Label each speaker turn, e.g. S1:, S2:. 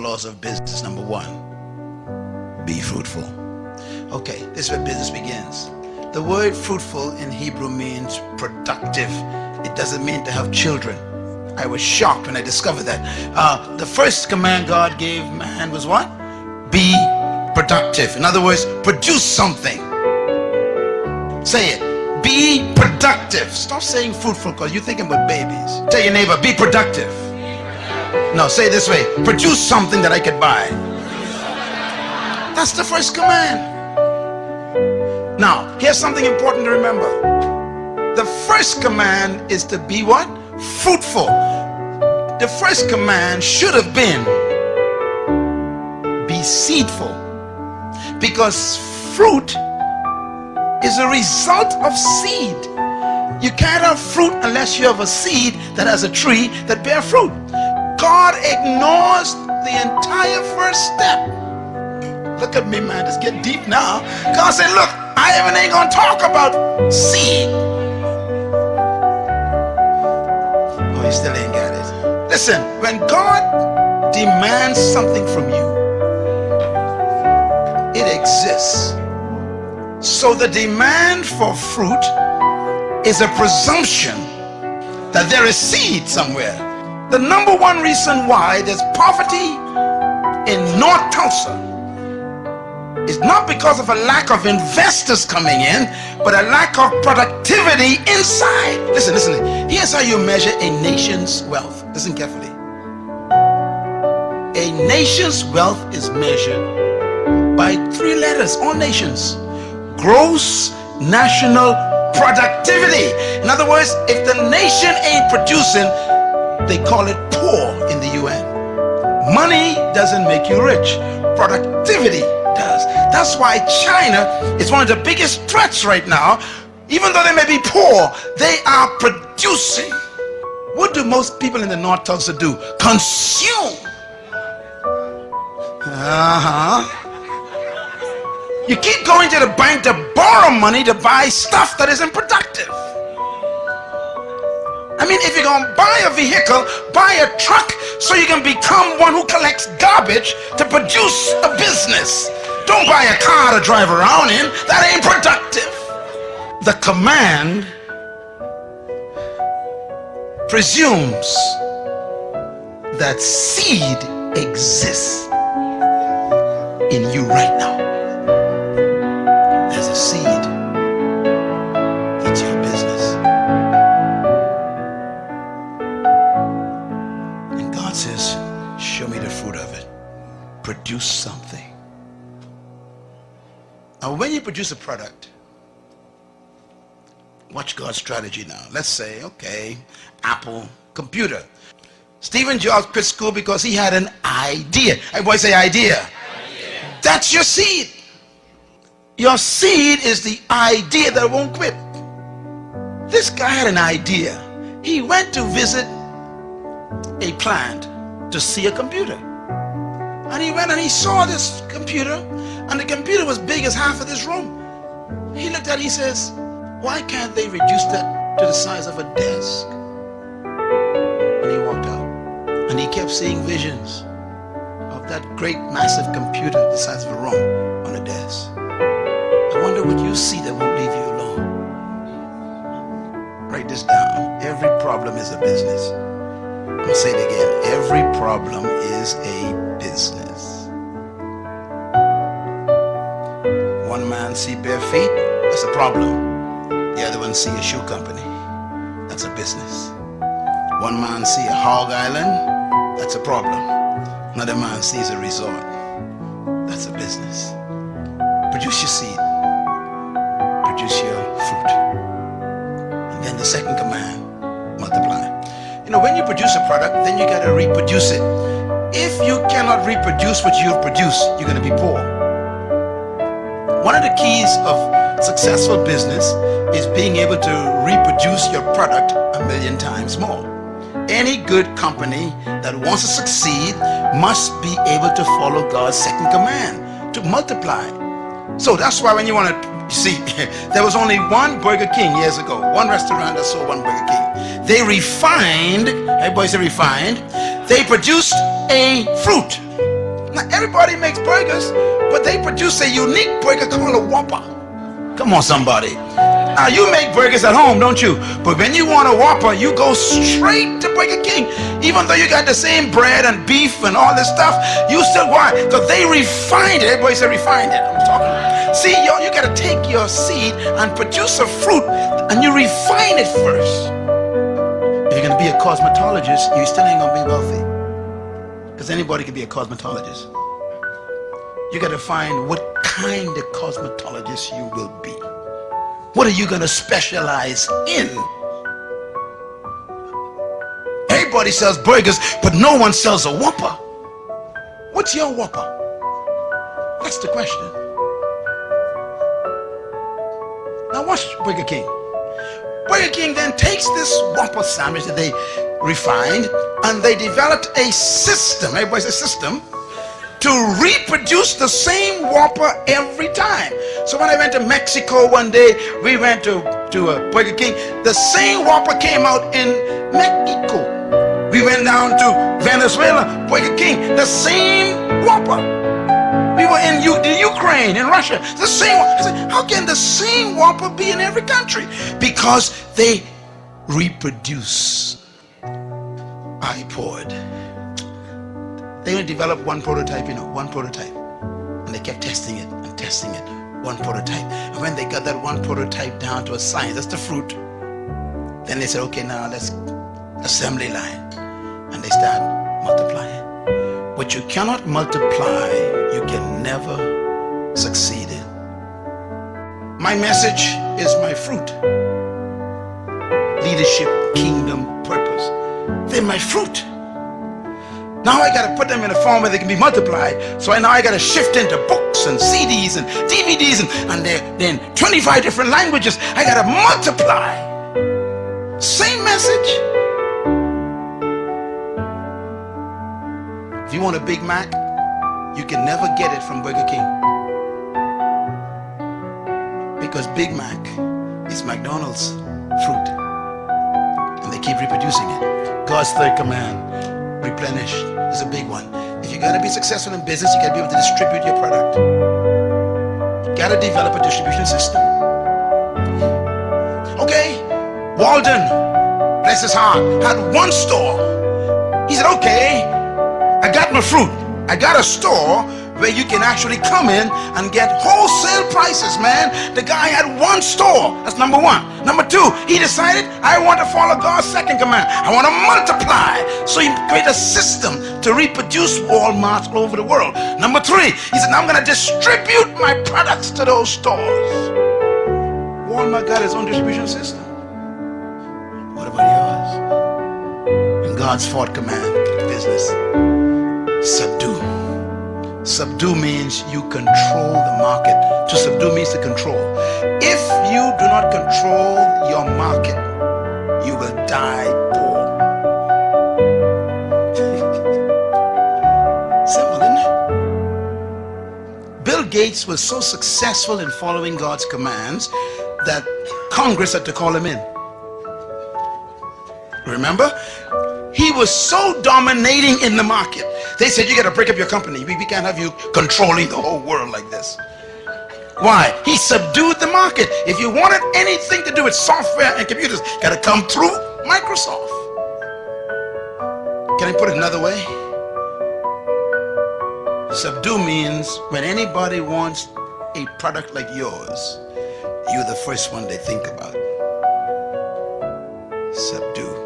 S1: laws of business. Number one, be fruitful. Okay, this is where business begins. The word fruitful in Hebrew means productive. It doesn't mean to have children. I was shocked when I discovered that. The first command God gave man was what? Be productive. In other words, produce something. Say it. Be productive. Stop saying fruitful because you're thinking about babies. Tell your neighbor, be productive. No, say it this way. Produce something that I could buy. That's the first command. Now, here's something important to remember. The first command is to be what? Fruitful. The first command should have been be seedful, because fruit is a result of seed. You can't have fruit unless you have a seed that has a tree that bears fruit. God ignores the entire first step. Look at me, man, just get deep now. God said, look, I even ain't gonna talk about seed. Oh, you still ain't got it. Listen, when God demands something from you, it exists. So the demand for fruit is a presumption that there is seed somewhere. The number one reason why there's poverty in North Tulsa is not because of a lack of investors coming in, but a lack of productivity inside. Listen, listen. Here's how you measure a nation's wealth. Listen carefully. A nation's wealth is measured by 3 letters, all nations. Gross national productivity. In other words, if the nation ain't producing, they call it poor in the UN. Money doesn't make you rich. Productivity does. That's why China is one of the biggest threats right now. Even though they may be poor, they are producing. What do most people in the North Tulsa do? Consume. You keep going to the bank to borrow money to buy stuff that isn't productive. I mean, if you're going to buy a vehicle, buy a truck so you can become one who collects garbage to produce a business. Don't buy a car to drive around in. That ain't productive. The command presumes that seed exists in you right now. There's a seed. It's your business. And God says, show me the fruit of it. Produce something. Now, when you produce a product, watch God's strategy now. Let's say, okay, Apple computer. Stephen Jobs quit school because he had an idea. Everybody say idea. That's your seed. Your seed is the idea that won't quit. This guy had an idea. He went to visit a plant to see a computer. And he went and he saw this computer, and the computer was big as half of this room. He looked at it, he says, why can't they reduce that to the size of a desk? And he walked out. And he kept seeing visions of that great massive computer the size of a room on a desk. I wonder what you see that won't leave you alone. Write this down. Every problem is a business. I'm going to say it again. Every problem is a business. One man see bare feet, that's a problem. The other one see a shoe company, that's a business. One man see a hog island, that's a problem. Another man sees a resort, that's a business. Produce your seed, produce your fruit. And then the second command, multiply. You know, when you produce a product, then you got to reproduce it. If you cannot reproduce what you've produced, you're going to be poor. One of the keys of successful business is being able to reproduce your product 1,000,000 times more. Any good company that wants to succeed must be able to follow God's second command, to multiply. So that's why when you want to see, there was only one Burger King years ago, one restaurant that sold one Burger King. They refined, everybody say refined, they produced a fruit. Now, everybody makes burgers, but they produce a unique burger called a Whopper. Come on, somebody. Now, you make burgers at home, don't you? But when you want a Whopper, you go straight to Burger King. Even though you got the same bread and beef and all this stuff, you still why? Because they refined it. Everybody say refined it. I'm talking. See, you got to take your seed and produce a fruit, and you refine it first. If you're going to be a cosmetologist, you still ain't going to be wealthy. Because anybody can be a cosmetologist. You got to find what kind of cosmetologist you will be. What are you going to specialize in? Everybody sells burgers, but no one sells a Whopper. What's your Whopper? That's the question. Now watch Burger King. Burger King then takes this Whopper sandwich that they refined, and they developed a system, everybody says system, to reproduce the same Whopper every time. So when I went to Mexico one day, we went to Burger King, the same Whopper came out in Mexico. We went down to Venezuela, Burger King, the same Whopper. We were in the Ukraine, in Russia, the same one. I said, how can the same Whopper be in every country? Because they reproduce. I poured. They only developed one prototype, one prototype. And they kept testing it and testing it, one prototype. And when they got that one prototype down to a science, that's the fruit, then they said, okay, now let's assembly line. And they start multiplying. What you cannot multiply, you can never succeed in. My message is my fruit. Leadership, kingdom, purpose. They're my fruit. Now I got to put them in a form where they can be multiplied. So now I got to shift into books and CDs and DVDs and they're in 25 different languages. I got to multiply. Same message. If you want a Big Mac, you can never get it from Burger King. Because Big Mac is McDonald's fruit. And they keep reproducing it. God's third command. Replenish is a big one. If you're going to be successful in business, you got to be able to distribute your product. You got to develop a distribution system. Okay, Walden, bless his heart, had one store. He said, okay, I got my fruit. I got a store where you can actually come in and get wholesale prices, man. The guy had one store. That's number one. Number two, he decided, I want to follow God's second command. I want to multiply. So he created a system to reproduce Walmarts all over the world. Number three, he said, now I'm going to distribute my products to those stores. Walmart got his own distribution system. What about yours? And God's fourth command, business, subdue. Subdue means you control the market. To subdue means to control. If you do not control your market, you will die poor. Simple, isn't it? Bill Gates was so successful in following God's commands that Congress had to call him in. Remember? He was so dominating in the market. They said, you got to break up your company. We can't have you controlling the whole world like this. Why? He subdued the market. If you wanted anything to do with software and computers, got to come through Microsoft. Can I put it another way? Subdue means when anybody wants a product like yours, you're the first one they think about. Subdue.